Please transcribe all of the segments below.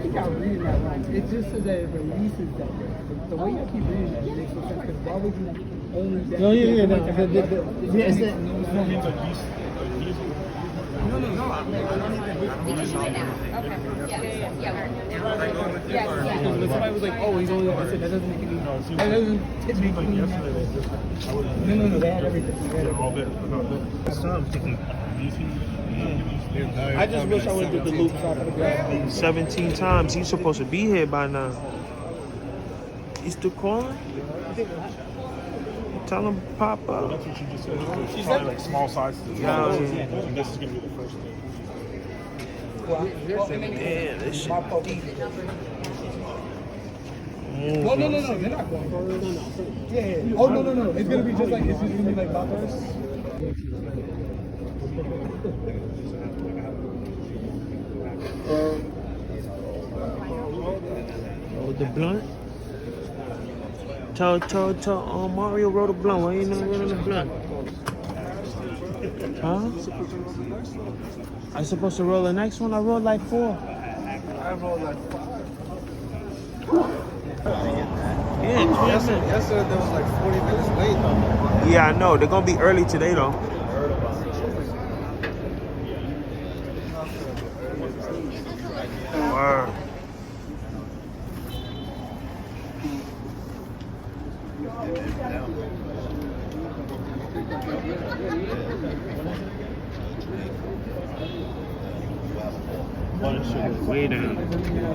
think I'm reading that wrong. It just says that it releases that. The way you keep reading that makes no sense, because why would you only that? No, yeah, no. Yeah, it's that. No. We can do it now. Okay. Yeah. Yes. But somebody was like, oh, he's only. I said that doesn't make any. That doesn't make any. No. They had everything. I just wish I would have did the loop so I could have grabbed 17 times. He's supposed to be here by now. He's still calling? Tell him pop up. That's what she just said. She's probably like small sizes. Yeah. And this is gonna be the first thing. Man, this shit deep. No, they're not going. Yeah. Oh, no. It's gonna be just like it's just gonna be like buffers. Oh, the blunt? Tell Mario wrote a blunt. Why you not rolling a blunt? Huh? I supposed to roll the next one? I rolled like 4. I rolled like 5. Yeah, 20 minutes. Yesterday there was like 40 minutes late though. Yeah, I know. They're gonna be early today though. Word. Way down. Yeah.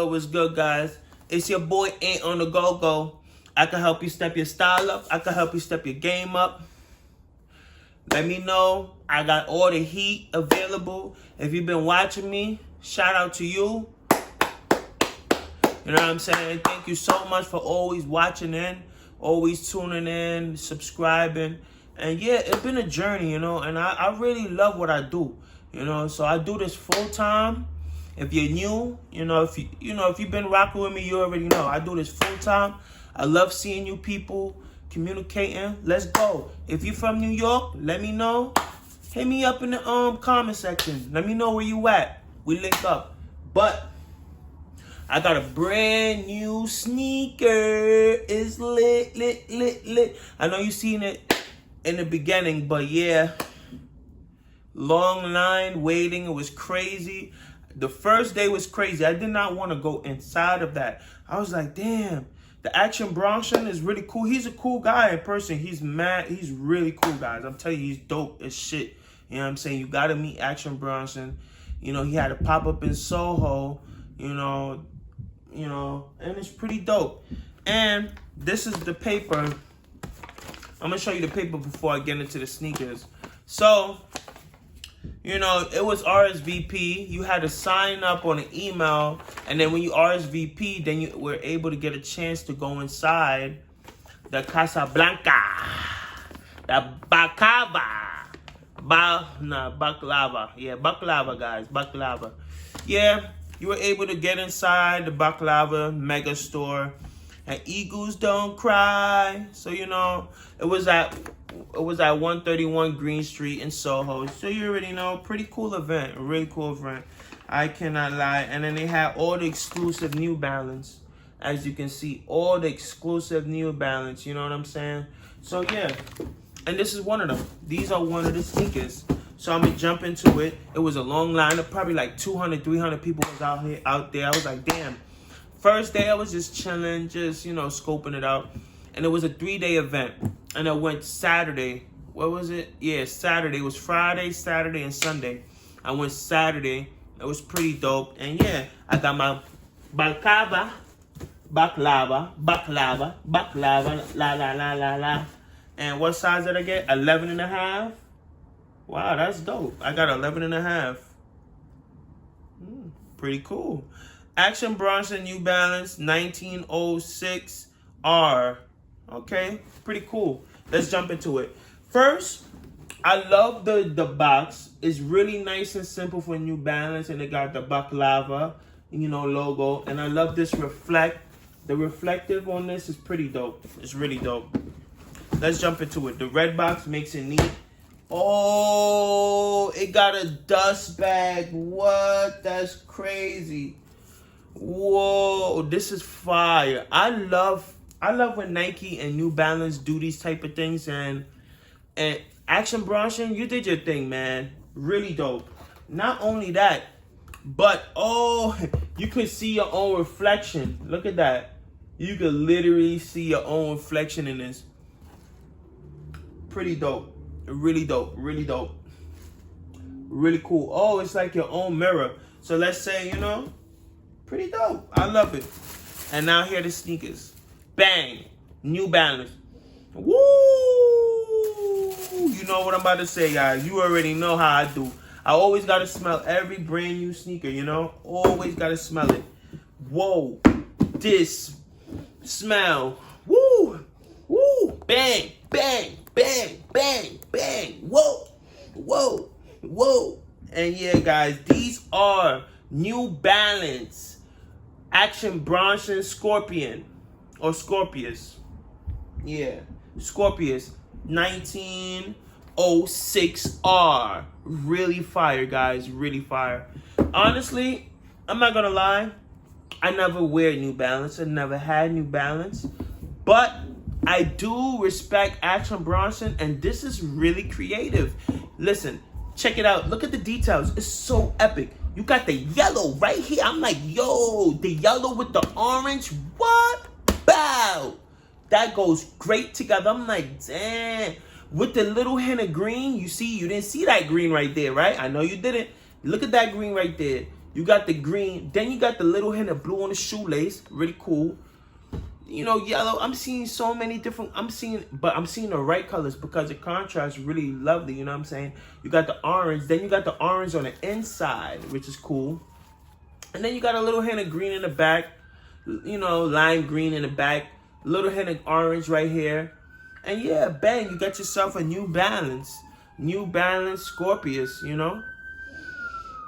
What's good, guys? It's your boy Ant on the go-go. I can help you step your style up. I can help you step your game up. Let me know. I got all the heat available. If you've been watching me, shout out to you. You know what I'm saying? Thank you so much for always watching in, always tuning in, subscribing. And yeah, it's been a journey, you know, and I really love what I do, you know. So I do this full time. If you're new, if you've been rocking with me, you already know. I do this full time. I love seeing you people, communicating. Let's go. If you're from New York, let me know. Hit me up in the comment section. Let me know where you at. We link up. But I got a brand new sneaker. It's lit. I know you seen it in the beginning, but yeah. Long line waiting. It was crazy. The first day was crazy. I did not want to go inside of that. I was like, damn, the Action Bronson is really cool. He's a cool guy in person. He's mad. He's really cool, guys. I'm telling you, he's dope as shit. You know what I'm saying? You got to meet Action Bronson. You know, he had a pop-up in Soho, you know, and it's pretty dope. And this is the paper. I'm going to show you the paper before I get into the sneakers. So, you know, it was RSVP. You had to sign up on an email. And then when you RSVP, then you were able to get a chance to go inside the Casa Blanca. The baklava. Yeah, baklava, guys. Baklava. Yeah, you were able to get inside the baklava mega store. And eagles don't cry. So, you know, it was at It was at 131 Green Street in Soho. So you already know, pretty cool event, a really cool event. I cannot lie. And then they had all the exclusive New Balance. As you can see, all the exclusive New Balance, you know what I'm saying? So yeah, and this is one of them. These are one of the sneakers. So I'm gonna jump into it. It was a long line of probably like 200, 300 people was out there. I was like, damn. First day I was just chilling, just, you know, scoping it out. And it was a 3-day event. And I went Saturday. What was it? Yeah, Saturday. It was Friday, Saturday, and Sunday. I went Saturday. It was pretty dope. And yeah, I got my baklava, la. And what size did I get? 11 and a half. Wow, that's dope. I got 11 and a half. Pretty cool. Action Bronson New Balance 1906R. Okay, pretty cool. Let's jump into it. First, I love the box. It's really nice and simple for New Balance, and it got the baklava, you know, logo. And I love this the reflective on this is pretty dope. It's really dope. Let's jump into it. The red box makes it neat. Oh, it got a dust bag. What? That's crazy. Whoa, this is fire. I love when Nike and New Balance do these type of things, and Action Bronson, you did your thing, man. Really dope. Not only that, but oh, you could see your own reflection. Look at that. You could literally see your own reflection in this. Pretty dope. Really dope. Really dope. Really cool. Oh, it's like your own mirror. So let's say, you know, pretty dope. I love it. And now here are the sneakers. Bang. New Balance. Woo! You know what I'm about to say, guys. You already know how I do. I always got to smell every brand new sneaker, you know? Always got to smell it. Whoa. This smell. Woo! Woo! Bang! Bang! Bang! Bang! Bang! Whoa! Whoa! Whoa! And yeah, guys, these are New Balance Action Bronson Scorpion. Or Scorpius. Yeah. Scorpius 1906R. Really fire, guys. Really fire. Honestly, I'm not gonna lie. I never wear New Balance. I never had New Balance. But I do respect Action Bronson, and this is really creative. Listen, check it out. Look at the details. It's so epic. You got the yellow right here. I'm like, yo, the yellow with the orange. What? Bow. That goes great together. I'm like, damn. With the little hint of green, you didn't see that green right there, right? I know you didn't. Look at that green right there. You got the green. Then you got the little hint of blue on the shoelace. Really cool. You know, yellow. I'm seeing so many different. I'm seeing the right colors because the contrast is really lovely. You know what I'm saying? You got the orange. Then you got the orange on the inside, which is cool. And then you got a little hint of green in the back. You know, lime green in the back. Little hint of orange right here. And yeah, bang, you got yourself a New Balance. New Balance Scorpius, you know?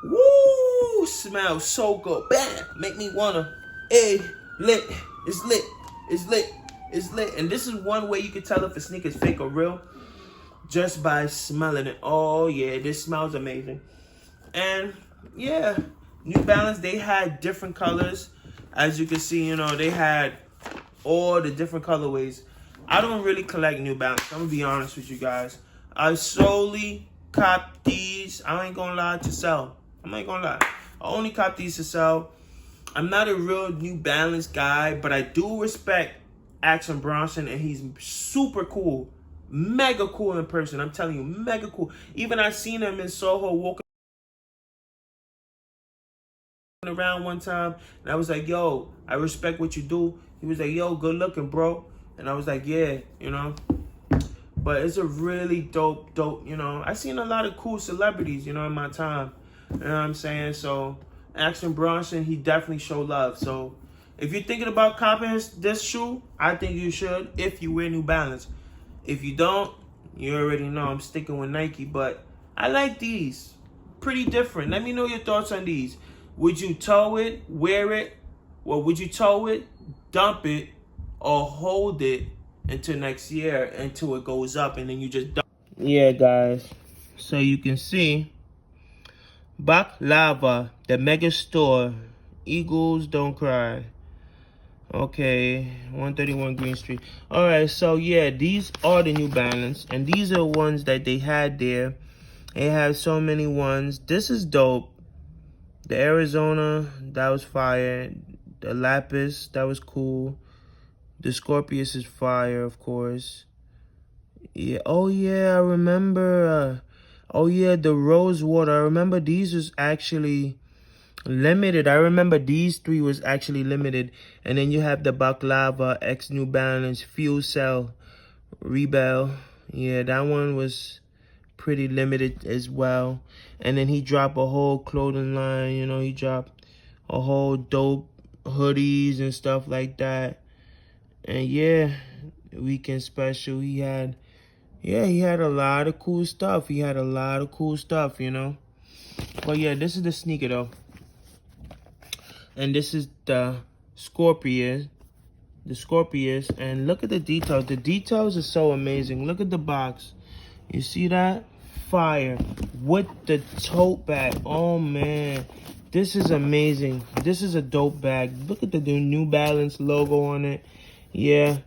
Woo! Smells so good. Bam! Make me wanna, lit. It's lit. It's lit. It's lit. And this is one way you can tell if a sneaker is fake or real. Just by smelling it. Oh yeah, this smells amazing. And yeah, New Balance, they had different colors. As you can see, you know, they had all the different colorways. I don't really collect New Balance. I'm gonna be honest with you guys. I solely cop these. I ain't gonna lie, to sell. I'm not gonna lie. I only cop these to sell. I'm not a real New Balance guy, but I do respect Action Bronson, and he's super cool. Mega cool in person. I'm telling you, mega cool. Even I seen him in Soho walking around one time, and I was like, yo, I respect what you do. He was like, yo, good looking, bro. And I was like, yeah, you know. But it's a really dope, you know. I seen a lot of cool celebrities, you know, in my time. You know what I'm saying? So, Action Bronson, he definitely showed love. So, if you're thinking about copying this shoe, I think you should if you wear New Balance. If you don't, you already know I'm sticking with Nike. But I like these. Pretty different. Let me know your thoughts on these. Would you tow it, wear it? Or would you tow it, dump it, or hold it until next year, until it goes up, and then you just yeah, guys. So you can see Baklava, the mega store. Eagles don't cry. Okay, 131 Green Street. All right, so yeah, these are the New Balance, and these are ones that they had there. They have so many ones. This is dope. The Arizona, that was fire. The Lapis, that was cool. The Scorpius is fire, of course. Yeah. Oh yeah, I remember. Oh yeah, the Rosewater. I remember these was actually limited. I remember these three was actually limited. And then you have the Baklava, X New Balance, Fuel Cell, Rebel. Yeah, that one was pretty limited as well. And then he dropped a whole clothing line. You know, he dropped a whole dope hoodies and stuff like that. And yeah, weekend special. He had a lot of cool stuff. He had a lot of cool stuff, you know. But yeah, this is the sneaker though. And this is the Scorpius. The Scorpius. And look at the details. The details are so amazing. Look at the box. You see that? Fire. With the tote bag. Oh man. This is amazing. This is a dope bag. Look at the New Balance logo on it. Yeah.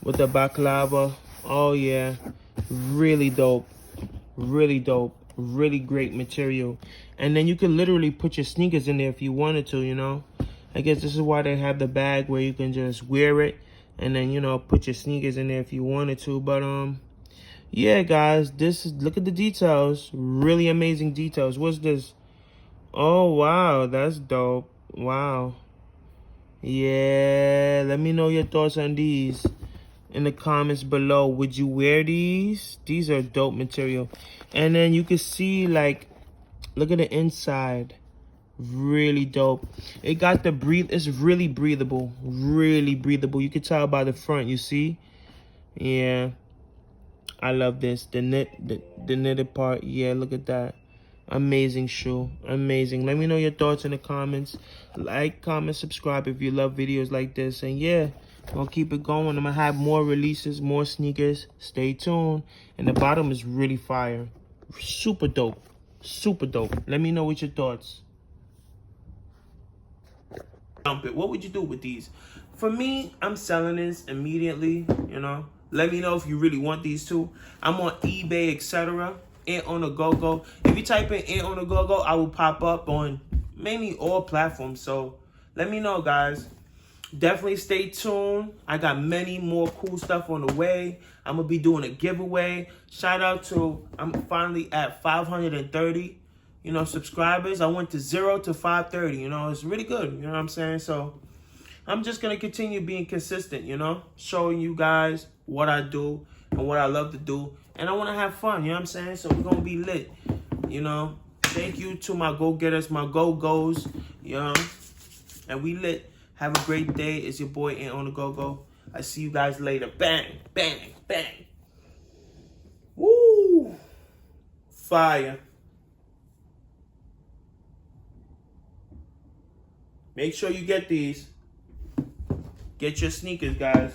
With the Baklava. Oh yeah. Really dope. Really dope. Really great material. And then you can literally put your sneakers in there if you wanted to, you know. I guess this is why they have the bag where you can just wear it and then, you know, put your sneakers in there if you wanted to. But yeah, guys, look at the details. Really amazing details. What's this? Oh wow, that's dope. Wow. Yeah, let me know your thoughts on these in the comments below. Would you wear these? These are dope material. And then you can see, like, look at the inside. Really dope. It got the it's really breathable. Really breathable. You can tell by the front, you see? Yeah. I love this. The knitted part. Yeah, look at that. Amazing shoe. Amazing. Let me know your thoughts in the comments. Like, comment, subscribe if you love videos like this. And yeah, we'll keep it going. I'm gonna have more releases, more sneakers. Stay tuned. And the bottom is really fire. Super dope. Super dope. Let me know what your thoughts. What would you do with these? For me, I'm selling this immediately, you know. Let me know if you really want these too. I'm on eBay, etc. Ant on the Go-Go. If you type in Ant on the Go-Go, I will pop up on mainly all platforms. So let me know, guys. Definitely stay tuned. I got many more cool stuff on the way. I'm going to be doing a giveaway. Shout out to, I'm finally at 530, you know, subscribers. I went to 0 to 530, you know. It's really good, you know what I'm saying? So I'm just going to continue being consistent, you know, showing you guys what I do and what I love to do. And I want to have fun, you know what I'm saying? So we're going to be lit, you know. Thank you to my go-getters, my go-go's, you know. And we lit. Have a great day. It's your boy Ant on the Go-Go. I see you guys later. Bang, bang, bang. Woo! Fire. Make sure you get these. Get your sneakers, guys.